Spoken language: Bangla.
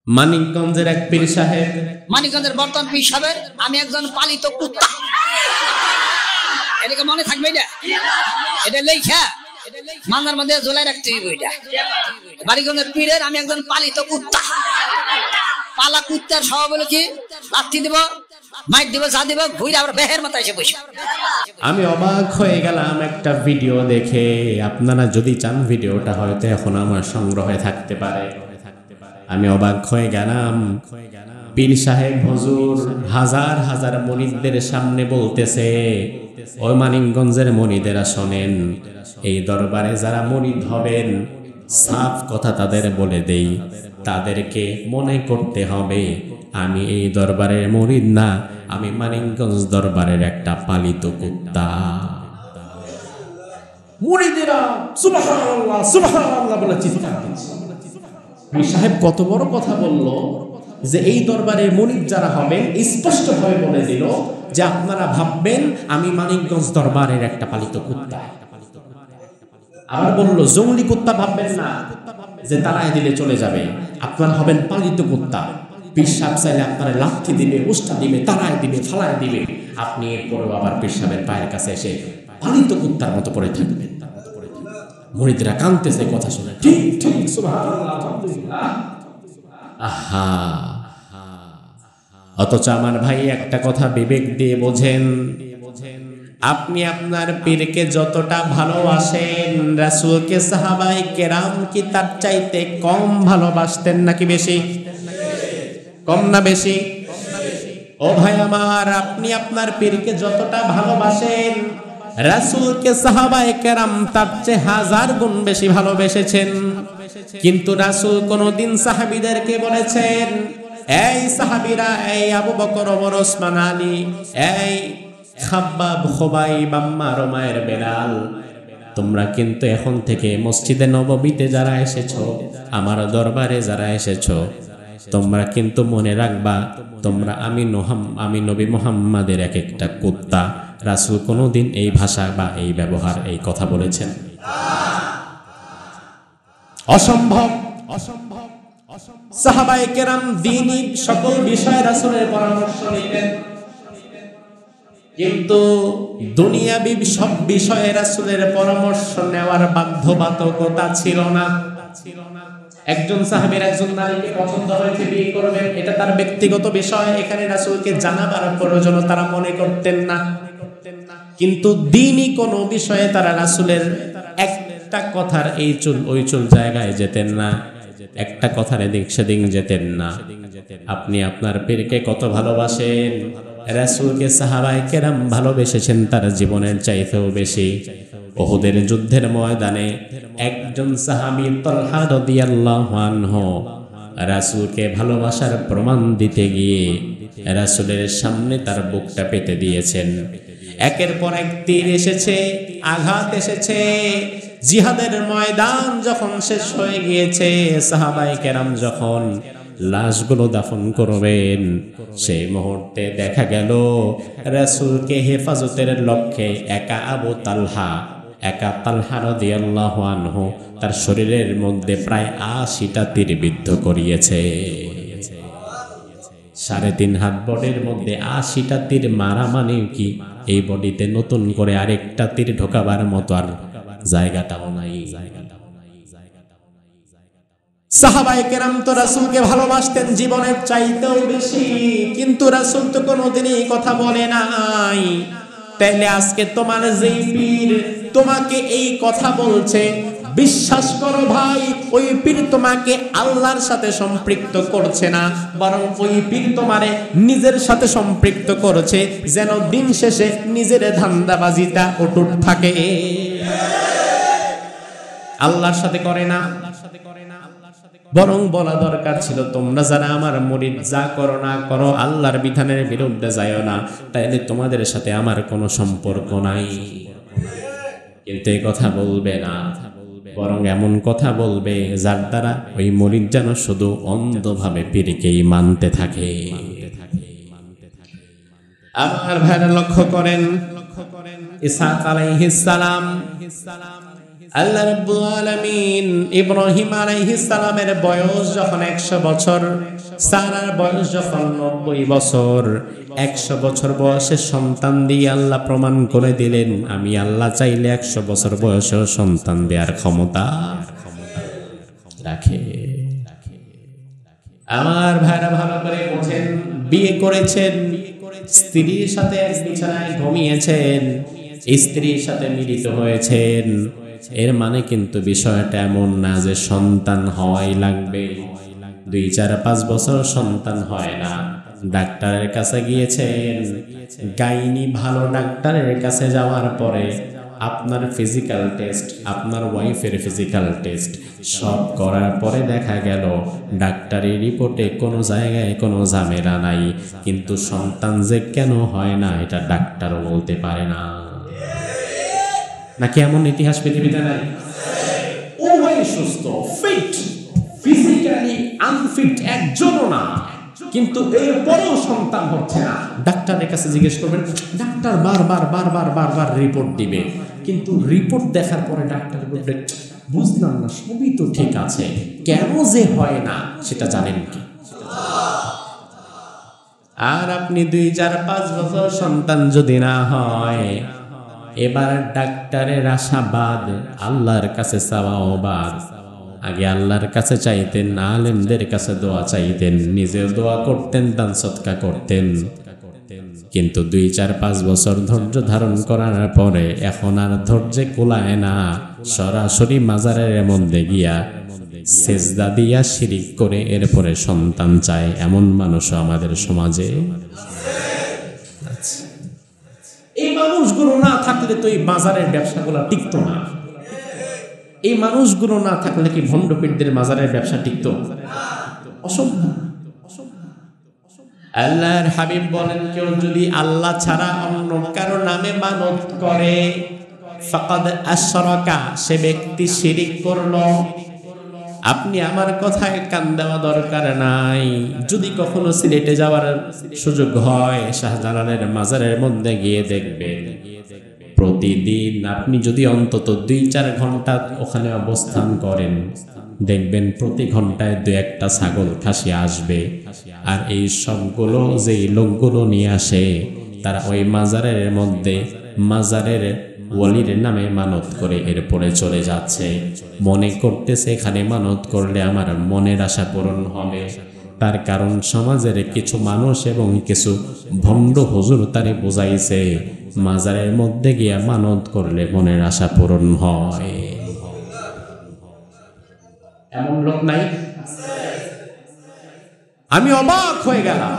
মানিকগঞ্জের এক পীর সাহেব, মানিকগঞ্জের বর্তমান পীর সাহেবের আমি একজন পালিত কুত্তা। এটাকে মনে থাকবে, এটা লেখা মান্দার মধ্যে ঝোলাই রাখতে হবে। মানিকগঞ্জের পীরের আমি একজন পালিত কুত্তা। পালা কুত্তার স্বভাব হলো কি, লাথি দিব, মাইক দিব, যা দিব, ঘুরে আবার বেহের মাথায় এসে বসে। আমি অবাক হয়ে গেলাম একটা ভিডিও দেখে। আপনারা যদি চান ভিডিওটা হয়তো এখন আমার সংগ্রহে থাকতে পারে। আমি অবাক হয়ে গেলাম, পীর সাহেব হুজুর হাজার হাজার মুরিদদের সামনে বলতেছে, ওই মানিকগঞ্জের মুরিদেরা শোনেন, এই দরবারে যারা মুরিদ হবেন, সাফ কথা তাদের বলে দেই, তাদেরকে মনে করতে হবে আমি এই দরবারের মুরিদ না, আমি মানিকগঞ্জ দরবারের একটা পালিত কুত্তা। মুরিদেরা সুবহানাল্লাহ সুবহানাল্লাহ বলে চিৎকার দিচ্ছে। পীর সাহেব কত বড় কথা বলল যে এই দরবারের মুরিদ যারা হবেন স্পষ্টভাবে বলে দিল যে আপনারা ভাববেন আমি মানিকগঞ্জ দরবারের একটা পালিত কুত্তা। আবার বলল জঙ্গলি কুত্তা ভাববেন না যে তাড়ায় দিলে চলে যাবে, আপনারা হবেন পালিত কুত্তা। পীর সাহেব চাইলে আপনারা লাথি দিবে, উষ্টা দিবে, তাড়ায় দিবে, ফালায় দিবে, আপনি এরপরেও আবার পীর সাহেবের পায়ের কাছে এসে পালিত কুত্তার মতো পড়ে থাকবেন। মুরিদরা কাঁদতেছে কথা শুনে, ঠিক ঠিক সুবহানাল্লাহ আলহামদুলিল্লাহ। আহা, অথচ আমার ভাই একটা কথা বিবেক দিয়ে বোঝেন, আপনি আপনার পীরকে যতটা ভালোবাসেন, রাসূলকে সাহাবায়ে কেরাম কি তার চাইতে কম ভালোবাসতেন নাকি বেশি? কম না বেশি? ও ভাই আমার, আপনি আপনার পীরকে যতটা ভালোবাসেন, রাসূলকে সাহাবায়ে কেরাম তার চেয়ে হাজার গুণ বেশি ভালোবেসেছেন। কিন্তু রাসূল কোনদিন সাহাবীদেরকে বলেছেন, এই সাহাবীরা, এই আবু বকর, ওমর, ওসমান, আলী, এই খাব্বাব, খুবাইব, আম্মার, উমাইর, বেলাল, তোমরা কিন্তু এখন থেকে মসজিদে নববীতে যারা এসেছো, আমার দরবারে যারা এসেছো, তোমরা কিন্তু মনে রাখবা তোমরা আমি নবী মুহাম্মাদের এক একটা কুত্তা। রাসূল কোনদিন এই ভাষা বা এই ব্যবহার, এই কথা বলেছেন? অসম্ভব, অসম্ভব, অসম্ভব। সাহাবায়ে কেরাম দ্বীনি সকল বিষয়ে রাসূলের পরামর্শ নিতেন, কিন্তু দুনিয়াবী সব বিষয়ে রাসূলের পরামর্শ নেওয়ার বাধ্যবাধকতা ছিল না। একজন সাহাবীর একজন নারীকে পছন্দ হয়েছে, বিয়ে করবেন, এটা তার ব্যক্তিগত বিষয়, এখানে রাসূলকে জানাবার প্রয়োজন তারা মনে করতেন না। কিন্তু দ্বীনি কোন বিষয়ে তারা রাসূলের একটা কথার এই চুল ওই চুল জায়গায় যেতেন না, একটা কথার এদিক সেদিক যেতেন না। আপনি আপনার পীরকে কত ভালোবাসেন, রাসূলকে সাহাবায়ে কেরাম ভালোবেসেছেন তার জীবনের চাইতেও বেশি। উহুদের যুদ্ধের ময়দানে একজন সাহাবী তালহা রাদিয়াল্লাহু আনহু রাসূলকে ভালোবাসার প্রমাণ দিতে গিয়ে রাসূলের সামনে তার বুকটা পেতে দিয়েছেন। একের পর এক তীর এসেছে, আঘাত এসেছে। জিহাদের ময়দান যখন শেষ হয়ে গিয়েছে, সাহাবায়ে কেরাম যখন লাশগুলো দাফন করবেন, সেই মুহূর্তে দেখা গেল রাসূলকে হেফাজতের লক্ষ্যে একা আবু তালহা, একা তালহা রাদিয়াল্লাহু আনহু তার শরীরের মধ্যে প্রায় ৮০টা তীর বিদ্ধ করিয়েছে। ৩.৫ হাত বডির মধ্যে ৮০টা তীর মারা মানে কি এই বডিতে নতুন করে আরেকটা তীর ঢোকাবার মতো আর জায়গাটাও নাই। সাহাবায়ে কেরাম তো রাসূলকে ভালোবাসতেন জীবনের চাইতেও বেশি, কিন্তু রাসূল তো কোনোদিনই এই কথা বলে নাই। তাইলে আজকে তোমার যেই পীর তোমাকে এই কথা বলছে, বিশ্বাস করো ভাই, ওই পীর তোমাকে আল্লাহর সাথে সম্পৃক্ত করছে না, বরং ওই পীর তোমারে নিজের সাথে সম্পৃক্ত করছে, যেন দিন শেষে নিজের ধান্দাবাজিটা অটুট থাকে। আল্লাহর সাথে করে না, বরং বলা দরকার ছিল তোমরা যারা আমার মুরিদ, যা করো না করো আল্লাহর বিধানের বিরুদ্ধে যাইও না, তাইলে তোমাদের সাথে আমার কোনো সম্পর্ক নাই। কিন্তু এই কথা বলবে না, বরং এমন কথা বলবে যার দ্বারা ওই মুরিদ যেন শুধু অন্ধভাবে পীরকেই মানতে থাকে। আমার ভাইরা লক্ষ্য করেন, ইসহাক আলাইহিস সালাম আল্লাহ রাব্বুল আলামিন ইব্রাহিম আলাইহিস সালামের বয়স যখন 100 বছর, সারার বয়স যখন 90 বছর, 100 বছর বয়সে সন্তান দিয়ে আল্লাহ প্রমাণ করে দিলেন, আমি আল্লাহ চাইলে 100 বছর বয়সেও সন্তান দেওয়ার ক্ষমতা রাখে। আমার ভাইরা ভালো করে বোঝেন, বিয়ে করেছেন, স্ত্রীর সাথে এক বিছানায় ঘুমিয়েছেন, স্ত্রীর সাথে মিলিত হয়েছেন, এর মানে কিন্তু বিষয়টা এমন না যে সন্তান হওয়াই লাগবে। 2, 4, 5 বছর সন্তান হয় না, ডাক্তারের কাছে গিয়েছেন, গাইনি ভালো ডাক্তারের কাছে যাওয়ার পরে আপনার ফিজিক্যাল টেস্ট, আপনার ওয়াইফের ফিজিক্যাল টেস্ট সব করার পরে দেখা গেল ডাক্তারি রিপোর্টে কোনো জায়গায় কোনো ঝামেলা নাই, কিন্তু সন্তান যে কেন হয় না এটা ডাক্তারও বলতে পারে না। নাকি এমন ইতিহাস পৃথিবীতে নাই? উভয় সুস্থ, ফিট, ফিজিক্যালি আনফিট একজনও না, কিন্তু এরপরেও সন্তান হচ্ছে না। ডাক্তারের কাছে জিজ্ঞেস করবেন, ডাক্তার বারবার রিপোর্ট দিবে, কিন্তু রিপোর্ট দেখার পরে ডাক্তার বলবে বুঝলাম না, সবই তো ঠিক আছে, কেন যে হয় না সেটা জানেন কি? আর আপনি 2, 4, 5 বছর সন্তান যদি না হয়, এবার ডাক্তারের আশাবাদ, আল্লাহর কাছে চাওয়াও বাদ। আগে আল্লাহর কাছে চাইতেন, আলেমদের কাছে দোয়া চাইতেন, নিজেও দোয়া করতেন, দান সদকা করতেন, কিন্তু 2, 4, 5 বছর ধৈর্য ধারণ করার পরে এখন আর ধৈর্যে কুলায় না, সরাসরি মাজারের মধ্যে গিয়া সেজদা দিয়া শিরিক করে এরপরে সন্তান চায়, এমন মানুষও আমাদের সমাজে। এই মানুষগুলো না থাকলে তো এই বাজারের ব্যবসাগুলো টিকতো না। এই মানুষগুলো না থাকলে কি ভণ্ডপীরদের মাজারের ব্যবসা টিকতো? অসম্ভব। আল্লাহর হাবিব বলেন, কেউ যদি আল্লাহ ছাড়া অন্য কারো নামে মানত করে, ফাকাদ আশরাকা, সে ব্যক্তি শিরিক করলো। আপনি আমার কথায় কান দেওয়া দরকার নাই। যদি কখনো সিলেটে যাওয়ার সুযোগ হয়, শাহজালালের মাজারের মধ্যে গিয়ে দেখবেন, প্রতিদিন আপনি যদি অন্তত 2-4 ঘন্টা ওখানে অবস্থান করেন, দেখবেন প্রতি ঘন্টায় 2-1টা ছাগল খাসি আসবে। আর এই সবগুলো যে লোকগুলো নিয়ে আসে, তারা ওই মাজারের মধ্যে মাজারের ওয়ালির নামে মানত করে এরপরে চলে যাচ্ছে, মনে করতেছে এখানে মানত করলে আমার মনের আশা পূরণ হবে। তার কারণ সমাজের কিছু মানুষ এবং কিছু ভণ্ড হুজুর তারে বোঝাইছে মাজারের মধ্যে গিয়া মানত করলে মনের আশা পূরণ হয়। এমন লোক নাই? আমি অবাক হয়ে গেলাম।